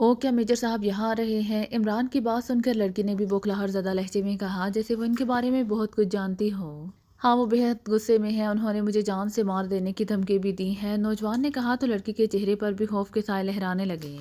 او کیا میجر صاحب یہاں آ رہے ہیں؟ عمران کی بات سن کر لڑکی نے بھی بوکھلاہٹ زدہ لہجے میں کہا جیسے وہ ان کے بارے میں بہت کچھ جانتی ہو۔ ہاں وہ بےحد غصے میں ہے، انہوں نے مجھے جان سے مار دینے کی دھمکی بھی دی ہے، نوجوان نے کہا تو لڑکی کے چہرے پر بھی خوف کے سائے لہرانے لگے۔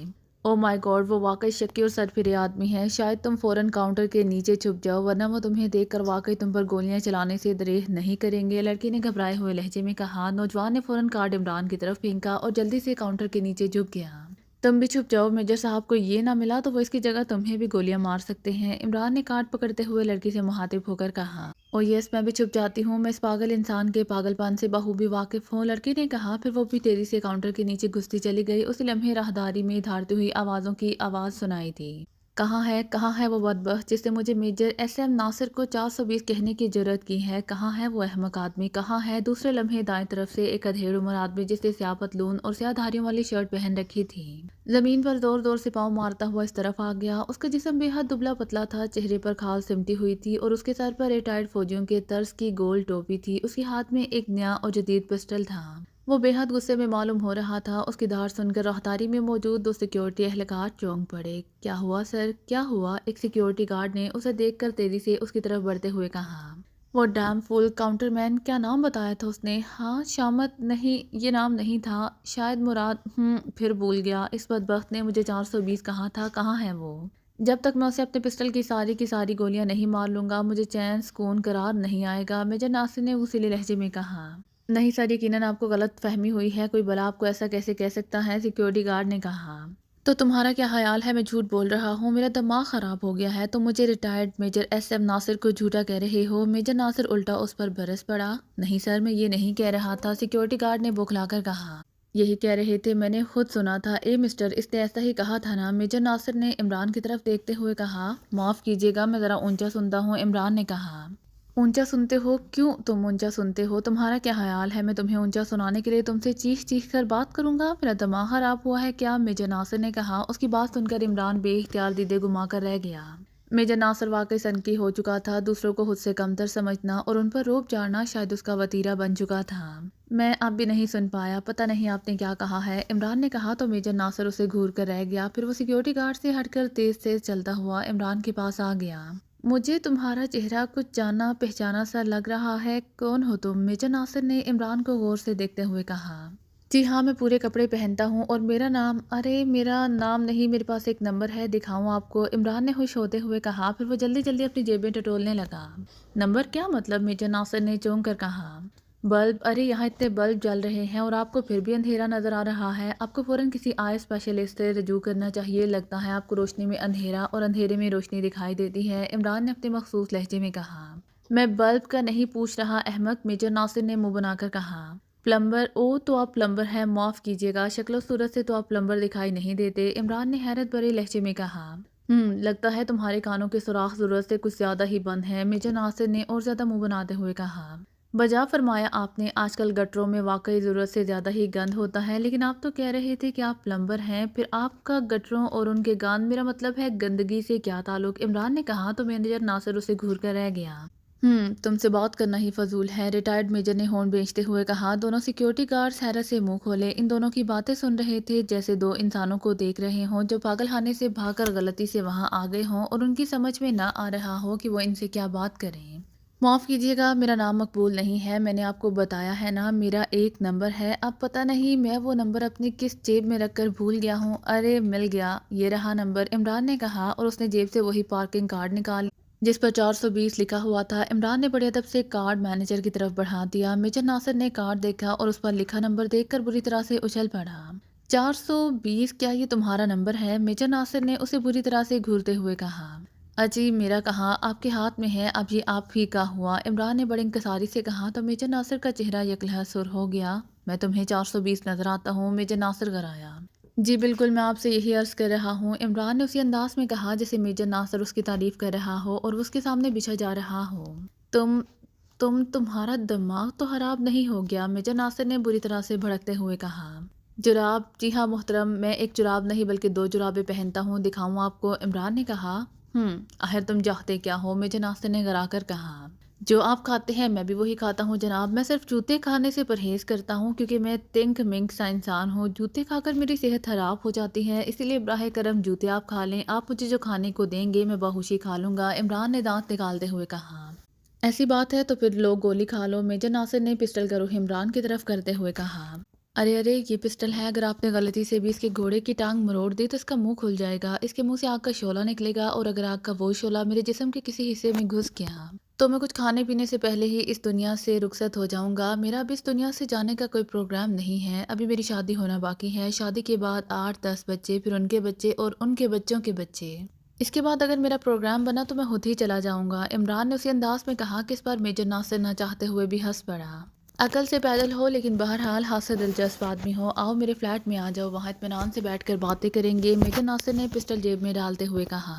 او مائی گاڈ، وہ واقعی شکی اور سرفرے آدمی ہے، شاید تم فوراً کاؤنٹر کے نیچے چھپ جاؤ ورنہ وہ تمہیں دیکھ کر واقعی تم پر گولیاں چلانے سے دریغ نہیں کریں گے، لڑکی نے گھبرائے ہوئے لہجے میں کہا۔ نوجوان نے فوراً کارڈ عمران کی طرف پھینکا اور جلدی سے کاؤنٹر کے نیچے جھک گیا۔ تم بھی چھپ جاؤ، میجر صاحب کو یہ نہ ملا تو وہ اس کی جگہ تمہیں بھی گولیاں مار سکتے ہیں، عمران نے کارڈ پکڑتے ہوئے لڑکی سے مخاطب ہو کر کہا۔ او یس، میں بھی چھپ جاتی ہوں، میں اس پاگل انسان کے پاگل پن سے بخوبی واقف ہوں، لڑکی نے کہا، پھر وہ بھی تیزی سے کاؤنٹر کے نیچے گھستی چلی گئی۔ اسی لمحے راہداری میں دھاڑتی ہوئی آوازوں کی آواز سنائی دی۔ کہاں ہے وہ بدبخت جس نے مجھے میجر ایس ایم ناصر کو 420 کہنے کی جرأت کی ہے؟ کہاں ہے وہ احمق آدمی؟ کہاں ہے؟ دوسرے لمحے دائیں طرف سے ایک ادھیڑ عمر آدمی جس نے سیاہ پتلون اور سیاہ دھاریوں والی شرٹ پہن رکھی تھی زمین پر زور زور سے پاؤں مارتا ہوا اس طرف آ گیا۔ اس کا جسم بے حد دبلا پتلا تھا، چہرے پر کھال سمٹی ہوئی تھی اور اس کے سر پر ریٹائرڈ فوجیوں کے طرز کی گول ٹوپی تھی۔ اس کے ہاتھ میں ایک نیا اور جدید پسٹل تھا۔ وہ بے حد غصے میں معلوم ہو رہا تھا۔ اس کی دھاڑ سن کر راہداری میں موجود دو سیکیورٹی اہلکار چونک پڑے۔ کیا ہوا سر، کیا ہوا؟ ایک سیکیورٹی گارڈ نے اسے دیکھ کر تیزی سے اس کی طرف بڑھتے ہوئے کہا۔ وہ ڈیم فول کاؤنٹر مین، کیا نام بتایا تھا اس نے؟ ہاں شامت، نہیں یہ نام نہیں تھا، شاید مراد، پھر بھول گیا، اس بدبخت نے مجھے 420 کہا تھا، کہاں ہے وہ؟ جب تک میں اسے اپنے پسٹل کی ساری گولیاں نہیں مار لوں گا مجھے چین سکون قرار نہیں آئے گا، میجر ناصر نے غصیلے لہجے میں کہا۔ نہیں سر، یقیناً آپ کو غلط فہمی ہوئی ہے، کوئی بلا آپ کو ایسا کیسے کہہ سکتا ہے؟ سیکیورٹی گارڈ نے کہا۔ تو تمہارا کیا خیال ہے میں جھوٹ بول رہا ہوں؟ میرا دماغ خراب ہو گیا ہے، تم مجھے ریٹائرڈ میجر ایس ایم ناصر کو جھوٹا کہہ رہے ہو؟ میجر ناصر الٹا اس پر برس پڑا۔ نہیں سر، میں یہ نہیں کہہ رہا تھا، سیکیورٹی گارڈ نے بوکھلا کر کہا۔ یہی کہہ رہے تھے، میں نے خود سنا تھا۔ اے مسٹر، اس نے ایسا ہی کہا تھا نا؟ میجر ناصر نے عمران کی طرف دیکھتے ہوئے کہا۔ معاف کیجیے گا، میں ذرا اونچا سنتا ہوں، عمران نے کہا۔ اونچا سنتے ہو؟ کیوں تم اونچا سنتے ہو؟ تمہارا کیا خیال ہے میں تمہیں اونچا سنانے کے لیے تم سے چیخ چیخ کر بات کروں گا؟ میرا دماغ خراب ہوا ہے کیا؟ میجر ناصر نے کہا۔ اس کی بات سن کر عمران بے اختیار دیدے گما کر رہ گیا۔ میجر ناصر واقعی سنکی ہو چکا تھا، دوسروں کو خود سے کمتر سمجھنا اور ان پر روب جاڑنا شاید اس کا وتیرہ بن چکا تھا۔ میں اب بھی نہیں سن پایا، پتہ نہیں آپ نے کیا کہا ہے، عمران نے کہا تو میجر ناصر اسے گھور کر رہ گیا، پھر وہ سیکیورٹی گارڈ سے ہٹ کر تیز تیز چلتا ہوا عمران کے پاس آ گیا۔ مجھے تمہارا چہرہ کچھ جانا پہچانا سا لگ رہا ہے، کون ہو تم؟ میجر ناصر نے عمران کو غور سے دیکھتے ہوئے کہا۔ جی ہاں، میں پورے کپڑے پہنتا ہوں اور میرا نام، ارے میرا نام نہیں، میرے پاس ایک نمبر ہے، دکھاؤں آپ کو؟ عمران نے خوش ہوتے ہوئے کہا، پھر وہ جلدی جلدی اپنی جیبیں ٹٹولنے لگا۔ نمبر؟ کیا مطلب؟ میجر ناصر نے چونک کر کہا۔ بلب، ارے یہاں اتنے بلب جل رہے ہیں اور آپ کو پھر بھی اندھیرا نظر آ رہا ہے، آپ کو فوراً کسی آئی اسپیشلسٹ سے رجوع کرنا چاہیے، لگتا ہے آپ کو روشنی میں اندھیرا اور اندھیرے میں روشنی دکھائی دیتی ہے، عمران نے اپنے مخصوص لہجے میں کہا۔ میں بلب کا نہیں پوچھ رہا احمق، میجر ناصر نے منہ بنا کر کہا۔ پلمبر؟ او تو آپ پلمبر ہیں، معاف کیجیے گا، شکل و صورت سے تو آپ پلمبر دکھائی نہیں دیتے، عمران نے حیرت بھرے لہجے میں کہا۔ لگتا ہے تمہارے کانوں کے سوراخ ضرورت سے کچھ زیادہ ہی بند ہیں، میجر ناصر نے اور زیادہ منہ بناتے ہوئے کہا۔ بجا فرمایا آپ نے، آج کل گٹروں میں واقعی ضرورت سے زیادہ ہی گند ہوتا ہے، لیکن آپ تو کہہ رہے تھے کہ آپ پلمبر ہیں، پھر آپ کا گٹروں اور ان کے گند، میرا مطلب ہے گندگی سے کیا تعلق؟ عمران نے کہا تو میجر ناصر اسے گھور کر رہ گیا۔ تم سے بات کرنا ہی فضول ہے، ریٹائرڈ میجر نے ہورن بھیجتے ہوئے کہا۔ دونوں سیکیورٹی گارڈز حیرت سے منہ کھولے، ان دونوں کی باتیں سن رہے تھے جیسے دو انسانوں کو دیکھ رہے ہوں جو پاگل خانے سے بھاگ کر غلطی سے وہاں آ گئے ہوں اور ان کی سمجھ میں نہ آ رہا ہو کہ وہ ان سے کیا بات کریں۔ معاف کیجیے گا، میرا نام مقبول نہیں ہے، میں نے آپ کو بتایا ہے نا، میرا ایک نمبر ہے، اب پتہ نہیں میں وہ نمبر اپنی کس جیب میں رکھ کر بھول گیا ہوں، ارے مل گیا، یہ رہا نمبر، عمران نے کہا اور اس نے جیب سے وہی پارکنگ کارڈ نکال جس پر 420 لکھا ہوا تھا۔ عمران نے بڑے ادب سے کارڈ مینیجر کی طرف بڑھا دیا۔ میجر ناصر نے کارڈ دیکھا اور اس پر لکھا نمبر دیکھ کر بری طرح سے اچھل پڑا۔ 420، کیا یہ تمہارا نمبر ہے؟ میجر ناصر نے اسے بری طرح سے گھورتے ہوئے کہا۔ اجی میرا کہاں، آپ کے ہاتھ میں ہے، اب یہ آپ ہی کا ہوا، عمران نے بڑی انکساری سے کہا تو میجر ناصر کا چہرہ یکلہر سر ہو گیا۔ میں تمہیں 420 نظر آتا ہوں؟ میجر ناصر گرایا۔ جی بالکل، میں آپ سے یہی عرض کر رہا ہوں، عمران نے اسی انداز میں کہا جیسے میجر ناصر اس کی تعریف کر رہا ہو اور وہ اس کے سامنے بچھا جا رہا ہو۔ تمہارا دماغ تو خراب نہیں ہو گیا؟ میجر ناصر نے بری طرح سے بھڑکتے ہوئے کہا۔ جراب؟ جی ہاں محترم، میں ایک جراب نہیں بلکہ 2 جرابیں پہنتا ہوں، دکھاؤں آپ کو؟ عمران نے کہا۔ آخر تم چاہتے کیا ہو؟ میجر ناصر نے گرا کر کہا۔ جو آپ کھاتے ہیں میں بھی وہی کھاتا ہوں جناب، میں صرف جوتے کھانے سے پرہیز کرتا ہوں کیونکہ میں تنک منک سا انسان ہوں، جوتے کھا کر میری صحت خراب ہو جاتی ہے، اسی لیے براہ کرم جوتے آپ کھا لیں، آپ مجھے جو کھانے کو دیں گے میں باہوشی کھا لوں گا، عمران نے دانت نکالتے ہوئے کہا۔ ایسی بات ہے تو پھر لوگ گولی کھا لو، میجر ناصر نے پسٹل کا رخ عمران کی طرف کرتے ہوئے کہا۔ ارے ارے یہ پسٹل ہے، اگر آپ نے غلطی سے بھی اس کے گھوڑے کی ٹانگ مروڑ دی تو اس کا منہ کھل جائے گا، اس کے منہ سے آگ کا شعلہ نکلے گا، اور اگر آگ کا وہ شعلہ میرے جسم کے کسی حصے میں گھس گیا تو میں کچھ کھانے پینے سے پہلے ہی اس دنیا سے رخصت ہو جاؤں گا۔ میرا اب اس دنیا سے جانے کا کوئی پروگرام نہیں ہے، ابھی میری شادی ہونا باقی ہے، شادی کے بعد 8-10 بچے، پھر ان کے بچے اور ان کے بچوں کے بچے، اس کے بعد اگر میرا پروگرام بنا تو میں خود ہی چلا جاؤں گا۔ عمران نے اسی انداز میں کہا کہ اس پر میجر ناصر نہ چاہتے ہوئے بھی ہنس پڑا۔ عقل سے پیدل ہو لیکن بہرحال ہاتھ سے دلچسپ آدمی ہو، آؤ میرے فلیٹ میں آ جاؤ، وہاں اطمینان سے بیٹھ کر باتیں کریں گے، میجر ناصر نے پسٹل جیب میں ڈالتے ہوئے کہا۔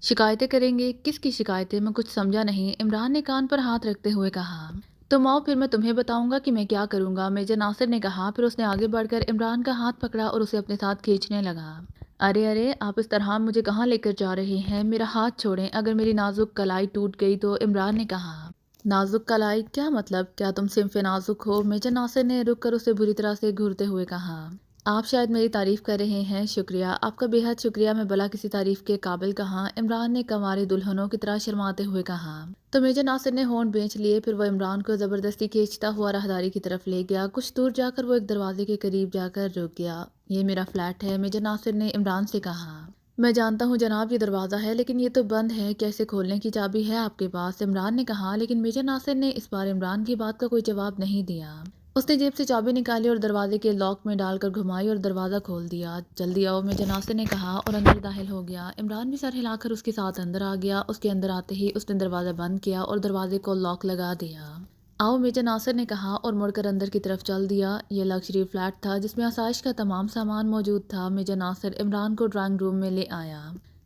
شکایتیں کریں گے؟ کس کی شکایتیں؟ میں کچھ سمجھا نہیں، عمران نے کان پر ہاتھ رکھتے ہوئے کہا۔ تم آؤ پھر میں تمہیں بتاؤں گا کہ میں کیا کروں گا، میجر ناصر نے کہا، پھر اس نے آگے بڑھ کر عمران کا ہاتھ پکڑا اور اسے اپنے ساتھ کھینچنے لگا۔ ارے ارے آپ اس طرح مجھے کہاں لے کر جا رہے ہیں، میرا ہاتھ چھوڑیں، اگر میری نازک کلائی ٹوٹ گئی تو، عمران نے کہا۔ نازک کلائی؟ کیا مطلب؟ کیا تم صنف نازک ہو؟ میجر ناصر نے رک کر اسے بری طرح سے گھورتے ہوئے کہا۔ آپ شاید میری تعریف کر رہے ہیں، شکریہ، آپ کا بے حد شکریہ، میں بلا کسی تعریف کے قابل کہاں، عمران نے کنواری دلہنوں کی طرح شرماتے ہوئے کہا۔ تو میجر ناصر نے ہونٹ بھینچ لیے، پھر وہ عمران کو زبردستی کھینچتا ہوا راہداری کی طرف لے گیا، کچھ دور جا کر وہ ایک دروازے کے قریب جا کر رک گیا۔ یہ میرا فلیٹ ہے، میجر ناصر نے عمران سے کہا۔ میں جانتا ہوں جناب یہ دروازہ ہے لیکن یہ تو بند ہے، کیا اسے کھولنے کی چابی ہے آپ کے پاس؟ عمران نے کہا، لیکن میجر ناصر نے اس بار عمران کی بات کا کوئی جواب نہیں دیا۔ اس نے جیب سے چابی نکالی اور دروازے کے لاک میں ڈال کر گھمائی اور دروازہ کھول دیا۔ جلدی آؤ، میجر ناصر نے کہا اور اندر داخل ہو گیا۔ عمران بھی سر ہلا کر اس کے ساتھ اندر آ گیا، اس کے اندر آتے ہی اس نے دروازہ بند کیا اور دروازے کو لاک لگا دیا۔ آؤ، میجر ناصر نے کہا اور مڑ کر اندر کی طرف چل دیا۔ یہ لگژری فلیٹ تھا جس میں آسائش کا تمام سامان موجود تھا۔ میجر ناصر عمران کو ڈرائنگ روم میں لے آیا۔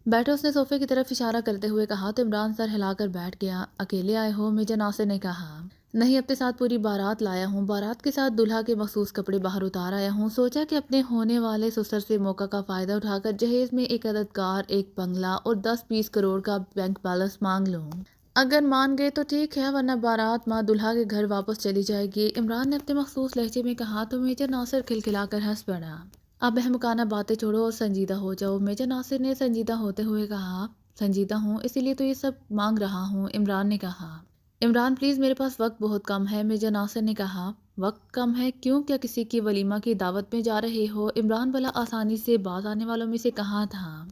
بیٹھو، اس نے صوفے کی طرف اشارہ کرتے ہوئے کہا تو عمران سر ہلا کر بیٹھ گیا۔ اکیلے آئے ہو؟ میجر ناصر نے کہا۔ نہیں، اپنے ساتھ پوری بارات لایا ہوں، بارات کے ساتھ دلہا کے مخصوص کپڑے باہر اتار آیا ہوں، سوچا کہ اپنے ہونے والے سسر سے موقع کا فائدہ اٹھا کر جہیز میں ایک عدد کار، ایک بنگلہ اور 10-20 کروڑ کا بینک بیلنس مانگ لوں۔ اگر مان گئے تو ٹھیک ہے، ورنہ بارات ماں دلہا کے گھر واپس چلی جائے گی، عمران نے اپنے مخصوص لہجے میں کہا تو میجر ناصر کھلکھلا کر ہنس پڑا۔ اب احمقانہ باتیں چھوڑو اور سنجیدہ ہو جاؤ، میجر ناصر نے سنجیدہ ہوتے ہوئے کہا۔ سنجیدہ ہوں، اسی لیے تو یہ سب مانگ رہا ہوں، عمران نے کہا۔ عمران پلیز، میرے پاس وقت بہت کم ہے، میجر ناصر نے کہا۔ وقت کم ہے؟ کیوں، کیا کسی کی ولیمہ کی دعوت میں جا رہے ہو؟ عمران بلا آسانی سے باز آنے والوں میں سے کہاں تھا۔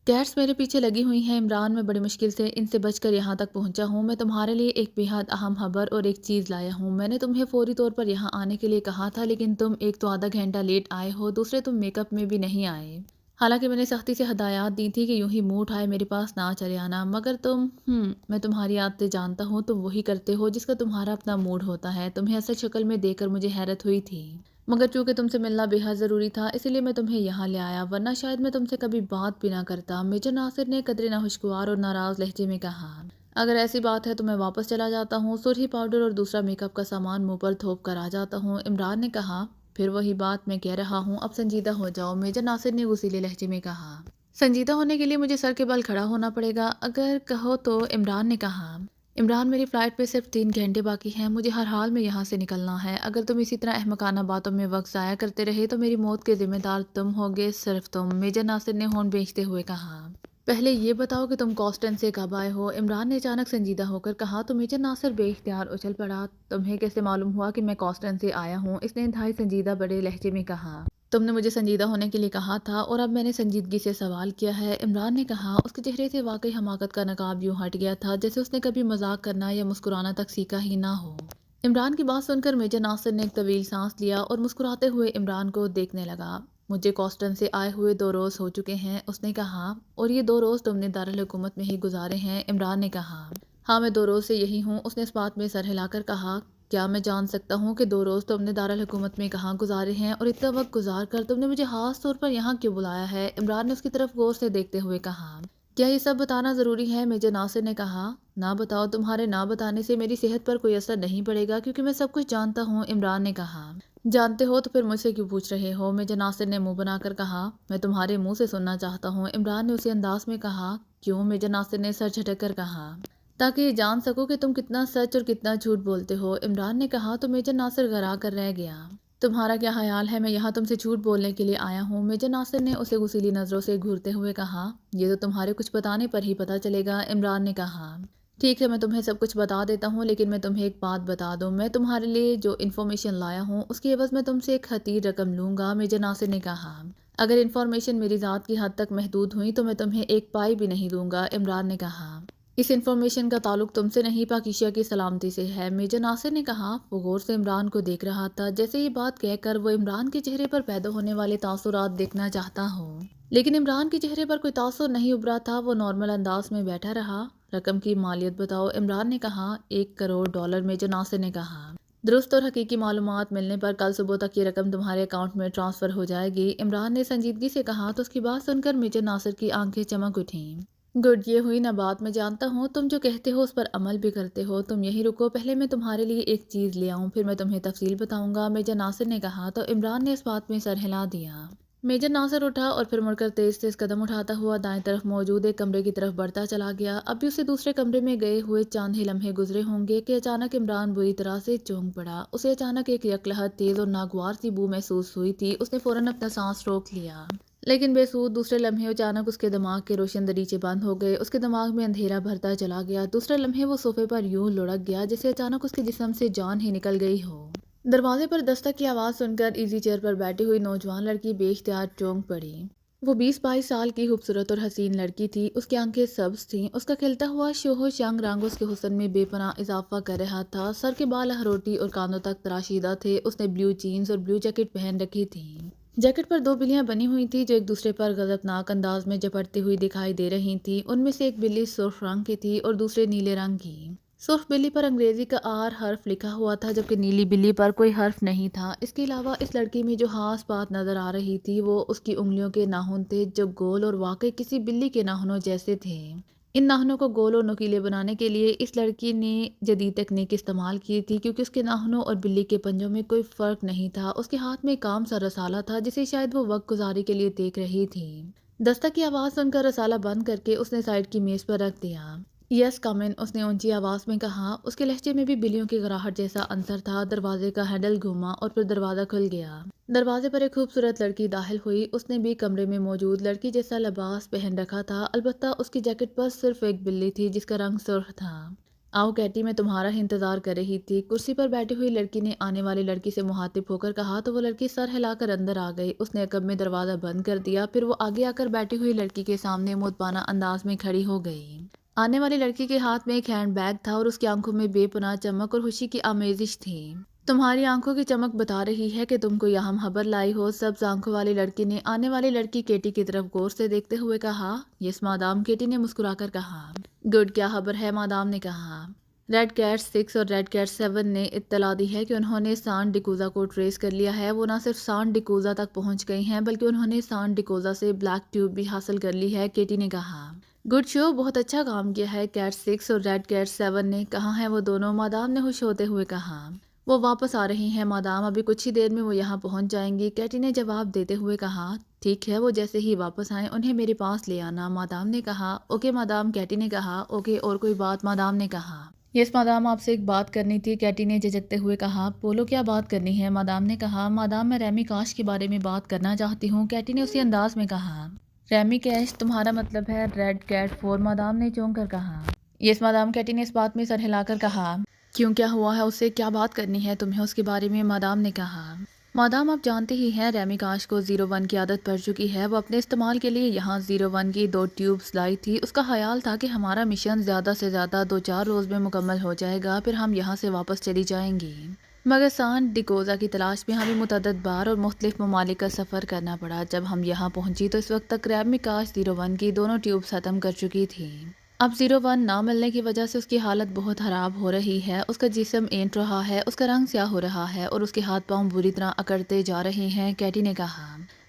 کیٹس میرے پیچھے لگی ہوئی ہیں عمران، میں بڑی مشکل سے ان سے بچ کر یہاں تک پہنچا ہوں، میں تمہارے لیے ایک بے حد اہم خبر اور ایک چیز لایا ہوں، میں نے تمہیں فوری طور پر یہاں آنے کے لیے کہا تھا لیکن تم ایک تو آدھا گھنٹہ لیٹ آئے ہو، دوسرے تم میک اپ میں بھی نہیں آئے، حالانکہ میں نے سختی سے ہدایات دی تھی کہ یوں ہی منہ اٹھائے میرے پاس نہ چلے آنا، مگر تم میں تمہاری عادتیں جانتا ہوں، تم وہی کرتے ہو جس کا تمہارا اپنا موڈ ہوتا ہے، تمہیں اصل شکل میں دیکھ کر مجھے حیرت ہوئی تھی، مگر چونکہ تم سے ملنا بے حد ضروری تھا اس لیے میں تمہیں یہاں لے آیا، ورنہ شاید میں تم سے کبھی بات بھی نہ کرتا، میجر ناصر نے قدرے ناخوشگوار اور ناراض لہجے میں کہا۔ اگر ایسی بات ہے تو میں واپس چلا جاتا ہوں، سرخی پاؤڈر اور دوسرا میک اپ کا سامان منہ پر تھوپ کر آ جاتا ہوں، عمران نے کہا۔ پھر وہی بات میں کہہ رہا ہوں، اب سنجیدہ ہو جاؤ، میجر ناصر نے غصیلے لہجے میں کہا۔ سنجیدہ ہونے کے لیے مجھے سر کے بل کھڑا ہونا پڑے گا، اگر کہو تو، عمران نے کہا۔ عمران، میری فلائٹ پہ صرف 3 گھنٹے باقی ہیں، مجھے ہر حال میں یہاں سے نکلنا ہے، اگر تم اسی طرح احمقانہ باتوں میں وقت ضائع کرتے رہے تو میری موت کے ذمہ دار تم ہوگے، صرف تم، میجر ناصر نے ہونٹ بھینچتے ہوئے کہا۔ پہلے یہ بتاؤ کہ تم کاسٹن سے کب آئے ہو، عمران نے اچانک سنجیدہ ہو کر کہا تو میجر ناصر بے اختیار اچھل پڑا۔ تمہیں کیسے معلوم ہوا کہ میں کاسٹن سے آیا ہوں، اس نے انتہائی سنجیدہ بڑے لہجے میں کہا۔ تم نے مجھے سنجیدہ ہونے کے لیے کہا تھا اور اب میں نے سنجیدگی سے سوال کیا ہے، عمران نے کہا، اس کے چہرے سے واقعی حماقت کا نقاب یوں ہٹ گیا تھا جیسے اس نے کبھی مذاق کرنا یا مسکرانا تک سیکھا ہی نہ ہو۔ عمران کی بات سن کر میجر ناصر نے ایک طویل سانس لیا اور مسکراتے ہوئے عمران کو دیکھنے لگا۔ مجھے کاسٹن سے آئے ہوئے 2 روز ہو چکے ہیں، اس نے کہا، اور یہ 2 روز تم نے دارالحکومت میں ہی گزارے ہیں، عمران نے کہا۔ ہاں، میں 2 روز سے یہی ہوں، اس نے اس بات میں سر ہلا کر کہا۔ کیا میں جان سکتا ہوں کہ 2 روز تم نے دارالحکومت میں کہاں گزارے ہیں اور اتنا وقت گزار کر تم نے مجھے خاص طور پر یہاں کیوں بلایا ہے، عمران نے اس کی طرف غور سے دیکھتے ہوئے کہا۔ کیا یہ سب بتانا ضروری ہے، میجر ناصر نے کہا۔ نہ بتاؤ، تمہارے نہ بتانے سے میری صحت پر کوئی اثر نہیں پڑے گا کیونکہ میں سب کچھ جانتا ہوں، عمران نے کہا۔ جانتے ہو تو پھر مجھ سے کیوں پوچھ رہے ہو، میجر ناصر نے منہ بنا کر کہا۔ میں تمہارے منہ سے سننا چاہتا ہوں، عمران نے اسی انداز میں کہا۔ کیوں، میجر ناصر نے سر جھٹک کر کہا۔ تاکہ یہ جان سکو کہ تم کتنا سچ اور کتنا جھوٹ بولتے ہو۔ عمران نے کہا تو میجر ناصر گھبرا کر رہ گیا۔ تمہارا کیا خیال ہے؟ میں یہاں تم سے جھوٹ بولنے کے لیے آیا ہوں؟ میجر ناصر نے اسے غصیلی نظروں سے گھورتے ہوئے کہا۔ یہ تو تمہارے کچھ بتانے پر ہی پتہ چلے گا، عمران نے کہا۔ ٹھیک ہے، میں تمہیں سب کچھ بتا دیتا ہوں، لیکن میں تمہیں ایک بات بتا دوں، میں تمہارے لیے جو انفارمیشن لایا ہوں اس کے عوض میں تم سے ایک حقیر رقم لوں گا، میجر ناصر نے کہا۔ اگر انفارمیشن میری ذات کی حد تک محدود ہوئی تو میں تمہیں ایک پائی بھی نہیں دوں گا، عمران نے کہا۔ اس انفارمیشن کا تعلق تم سے نہیں، پاکیزہ کی سلامتی سے ہے، میجر ناصر نے کہا۔ وہ غور سے عمران کو دیکھ رہا تھا، جیسے یہ بات کہہ کر وہ عمران کے چہرے پر پیدا ہونے والے تاثرات دیکھنا چاہتا ہو، لیکن عمران کے چہرے پر کوئی تاثر نہیں ابھرا تھا۔ وہ نارمل انداز میں بیٹھا رہا۔ رقم کی مالیت بتاؤ، عمران نے کہا۔ $1 کروڑ، میجر ناصر نے کہا۔ درست اور حقیقی معلومات ملنے پر کل صبح تک یہ رقم تمہارے اکاؤنٹ میں ٹرانسفر ہو جائے گی، عمران نے سنجیدگی سے کہا۔ تو اس کی بات سن کر میجر ناصر کی آنکھیں چمک اٹھیں۔ گڈ، یہ ہوئی نا بات، میں جانتا ہوں تم جو کہتے ہو اس پر عمل بھی کرتے ہو۔ تم یہیں رکو، پہلے میں تمہارے لیے ایک چیز لے آؤں، پھر میں تمہیں تفصیل بتاؤں گا، میجر ناصر نے کہا۔ تو عمران نے اس بات میں سر ہلا دیا۔ میجر ناصر اٹھا اور پھر مڑ کر تیز تیز قدم اٹھاتا ہوا دائیں طرف موجود ایک کمرے کی طرف بڑھتا چلا گیا۔ اب بھی اسے دوسرے کمرے میں گئے ہوئے چند ہی لمحے گزرے ہوں گے کہ اچانک عمران بری طرح سے چونک پڑا۔ اسے اچانک ایک یکلہت تیز اور ناگوار سی بو محسوس ہوئی تھی۔ اس نے فوراً اپنا سانس روک لیا، لیکن بے سود۔ دوسرے لمحے اچانک اس کے دماغ کے روشن دریچے بند ہو گئے، اس کے دماغ میں اندھیرا بھرتا چلا گیا۔ دوسرے لمحے وہ صوفے پر یوں لڑک گیا جیسے اچانک اس کے جسم سے جان ہی نکل گئی ہو۔ دروازے پر دستک کی آواز سن کر ایزی چیئر پر بیٹھی ہوئی نوجوان لڑکی بے اختیار چونک پڑی۔ وہ 20-22 سال کی خوبصورت اور حسین لڑکی تھی۔ اس کی آنکھیں سبز تھیں، اس کا کھلتا ہوا شوخ و شنگ رنگ اس کے حسن میں بے پناہ اضافہ کر رہا تھا۔ سر کے بال اخروٹی اور کانوں تک تراشیدہ تھے۔ اس نے بلیو جینز اور بلیو جیکٹ پہن رکھی تھی۔ جیکٹ پر 2 بلیاں بنی ہوئی تھیں جو ایک دوسرے پر غضبناک انداز میں جھپٹتی ہوئی دکھائی دے رہی تھیں۔ ان میں سے ایک بلی سرخ رنگ کی تھی اور دوسرے نیلے رنگ کی۔ سرخ بلی پر انگریزی کا آر حرف لکھا ہوا تھا، جبکہ نیلی بلی پر کوئی حرف نہیں تھا۔ اس کے علاوہ اس لڑکی میں جو خاص بات نظر آ رہی تھی وہ اس کی انگلیوں کے ناخن تھے جو گول اور واقعی کسی بلی کے ناخنوں جیسے تھے۔ ان ناخنوں کو گول اور نوکیلے بنانے کے لیے اس لڑکی نے جدید تکنیک استعمال کی تھی، کیونکہ اس کے ناخنوں اور بلی کے پنجوں میں کوئی فرق نہیں تھا۔ اس کے ہاتھ میں ایک عام سا رسالہ تھا جسے شاید وہ وقت گزاری کے لیے دیکھ رہی تھی۔ دستک کی آواز سن کر رسالہ بند کر کے اس نے سائڈ کی میز پر رکھ دیا۔ یس کم ان، اس نے اونچی آواز میں کہا۔ اس کے لہجے میں بھی بلیوں کی گراہٹ جیسا عنصر تھا۔ دروازے کا ہینڈل گھوما اور پھر دروازہ کھل گیا۔ دروازے پر ایک خوبصورت لڑکی داخل ہوئی۔ اس نے بھی کمرے میں موجود لڑکی جیسا لباس پہن رکھا تھا، البتہ اس کی جیکٹ پر صرف ایک بلی تھی جس کا رنگ سرخ تھا۔ آؤ کیٹی، میں تمہارا ہی انتظار کر رہی تھی، کرسی پر بیٹھی ہوئی لڑکی نے آنے والی لڑکی سے مخاطب ہو کر کہا۔ تو وہ لڑکی سر ہلا کر اندر آ گئی۔ اس نے عقب میں دروازہ بند کر دیا، پھر وہ آگے آ کر بیٹھی ہوئی لڑکی کے سامنے مدبانہ انداز میں کھڑی ہو گئی۔ آنے والی لڑکی کے ہاتھ میں ایک ہینڈ بیگ تھا اور اس کی آنکھوں میں بے پناہ چمک اور خوشی کی آمیزش تھی۔ تمہاری آنکھوں کی چمک بتا رہی ہے کہ تم کوئی اہم خبر لائی ہو، سبز آنکھوں والی لڑکی نے آنے والی لڑکی کیٹی کی طرف غور سے دیکھتے ہوئے کہا۔ یس مادام، کیٹی نے مسکرا کر کہا۔ گڈ، کیا خبر ہے؟ مادام نے کہا۔ ریڈ کیٹ 6 اور ریڈ کیٹ 7 نے اطلاع دی ہے کہ انہوں نے سان ڈیکوزا کو ٹریس کر لیا ہے۔ وہ نہ صرف سان ڈیکوزا تک پہنچ گئی ہیں بلکہ انہوں نے سان ڈیکوزا سے بلیک ٹیوب بھی حاصل کر لی ہے، کیٹی نے کہا۔ گڈ شو، بہت اچھا کام کیا ہے، کیٹ 6 اور ریڈ کیٹ 7 نے۔ کہاں ہیں وہ دونوں؟ مادام نے خوش ہوتے ہوئے کہا۔ وہ واپس آ رہی ہیں مادام، ابھی کچھ ہی دیر میں وہ یہاں پہنچ جائیں گی، کیٹی نے جواب دیتے ہوئے کہا۔ ٹھیک ہے، وہ جیسے ہی واپس آئیں انہیں میرے پاس لے آنا، مادام نے کہا۔ اوکے مادام، کیٹی نے کہا۔ اوکے، اور کوئی بات؟ مادام نے کہا۔ یس مادام، آپ سے ایک بات کرنی تھی، کیٹی نے جھجکتے ہوئے کہا۔ بولو، کیا بات کرنی ہے؟ مادام نے کہا۔ مادام، میں ریمی کاش کے بارے میں بات کرنا چاہتی ہوں، کیٹی نے اسی انداز میں کہا۔ ریمی کیش؟ تمہارا مطلب ہے ریڈ کیٹ 4؟ مادام نے چونک کر کہا۔ یس مادام، کیٹی نے اس بات میں سر ہلا کر کہا۔ کیوں، کیا ہوا ہے؟ اس سے کیا بات کرنی ہے تمہیں اس کے بارے میں؟ مادام نے کہا۔ مادام، آپ جانتے ہی ہیں ریمی کاش کو 01 کی عادت پڑ چکی ہے۔ وہ اپنے استعمال کے لیے یہاں 01 کی 2 ٹیوبز لائی تھی۔ اس کا خیال تھا کہ ہمارا مشن زیادہ سے زیادہ 2-4 روز میں مکمل ہو جائے گا، پھر ہم یہاں سے واپس چلی جائیں گی۔ مگر سان ڈیکوزا کی تلاش میں ہمیں متعدد بار اور مختلف ممالک کا سفر کرنا پڑا۔ جب ہم یہاں پہنچی تو اس وقت تک ریمی کاش 01 کی دونوں ٹیوبز ختم کر چکی تھی۔ اب 01 نہ ملنے کی وجہ سے اس کی حالت بہت خراب ہو رہی ہے۔ اس کا جسم اینٹ رہا ہے، اس کا رنگ سیاہ ہو رہا ہے اور اس کے ہاتھ پاؤں بری طرح اکڑتے جا رہے ہیں، کیٹی نے کہا۔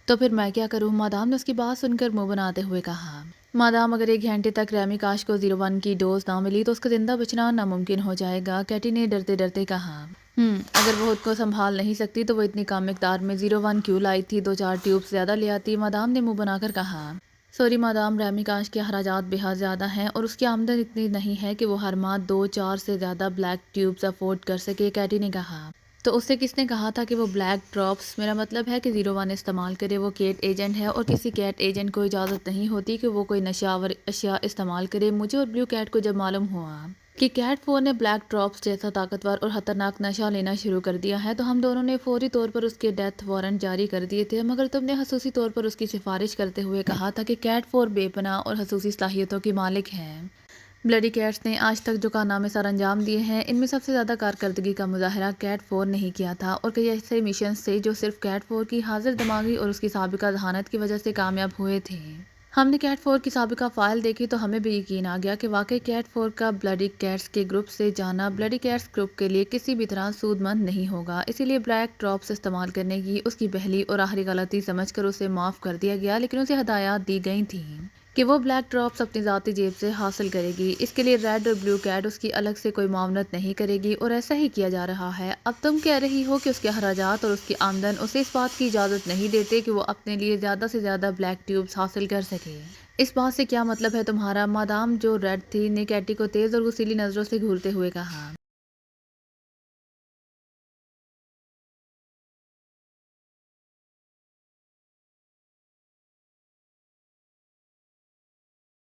تو پھر میں کیا کروں؟ مادام نے اس کی بات سن کر منہ بناتے ہوئے کہا۔ مادام، اگر 1 گھنٹے تک ریمی کاش کو 01 کی ڈوز نہ ملی تو اس کا زندہ بچنا ناممکن ہو جائے گا، کیٹی نے ڈرتے ڈرتے کہا۔ اگر وہ خود کو سنبھال نہیں سکتی تو وہ اتنی کم مقدار میں 01 کیوں لائی تھی؟ 2-4 ٹیوب زیادہ لے آتی، مادام نے منہ بنا کر کہا۔ سوری مادام ریمی کانش کے اخراجات بہت زیادہ ہیں اور اس کی آمدن اتنی نہیں ہے کہ وہ ہر ماہ 2-4 سے زیادہ بلیک ٹیوبز افورڈ کر سکے، کیٹی نے کہا۔ تو اس سے کس نے کہا تھا کہ وہ بلیک ڈراپس؟ میرا مطلب ہے کہ 01 استعمال کرے۔ وہ کیٹ ایجنٹ ہے اور کسی کیٹ ایجنٹ کو اجازت نہیں ہوتی کہ وہ کوئی نشہ آور اشیاء استعمال کرے۔ مجھے اور بلیو کیٹ کو جب معلوم ہوا کہ کیٹ 4 نے بلیک ڈراپس جیسا طاقتور اور خطرناک نشہ لینا شروع کر دیا ہے تو ہم دونوں نے فوری طور پر اس کے ڈیتھ وارنٹ جاری کر دیے تھے، مگر تم نے خصوصی طور پر اس کی سفارش کرتے ہوئے کہا تھا کہ کیٹ 4 بے پناہ اور خصوصی صلاحیتوں کی مالک ہے۔ بلڈی کیٹس نے آج تک جو کارنامے سر انجام دیے ہیں ان میں سب سے زیادہ کارکردگی کا مظاہرہ کیٹ 4 نے ہی کیا تھا، اور کئی ایسے مشنز تھے جو صرف کیٹ 4 کی حاضر دماغی اور اس کی سابقہ ذہانت کی وجہ سے کامیاب ہوئے تھے۔ ہم نے کیٹ 4 کی سابقہ فائل دیکھی تو ہمیں بھی یقین آ گیا کہ واقعی کیٹ 4 کا بلڈی کیٹس کے گروپ سے جانا بلڈی کیٹس گروپ کے لیے کسی بھی طرح سود مند نہیں ہوگا، اسی لیے بلیک ڈراپس استعمال کرنے کی اس کی پہلی اور آخری غلطی سمجھ کر اسے معاف کر دیا گیا، لیکن اسے ہدایات دی گئی تھیں کہ وہ بلیک ڈراپس اپنی ذاتی جیب سے حاصل کرے گی۔ اس کے لیے ریڈ اور بلیو کیٹ اس کی الگ سے کوئی معاونت نہیں کرے گی، اور ایسا ہی کیا جا رہا ہے۔ اب تم کہہ رہی ہو کہ اس کے اخراجات اور اس کی آمدن اسے اس بات کی اجازت نہیں دیتے کہ وہ اپنے لیے زیادہ سے زیادہ بلیک ٹیوبز حاصل کر سکے۔ اس بات سے کیا مطلب ہے تمہارا؟ مادام جو ریڈ تھی نے کیٹی کو تیز اور غصیلی نظروں سے گھورتے ہوئے کہا۔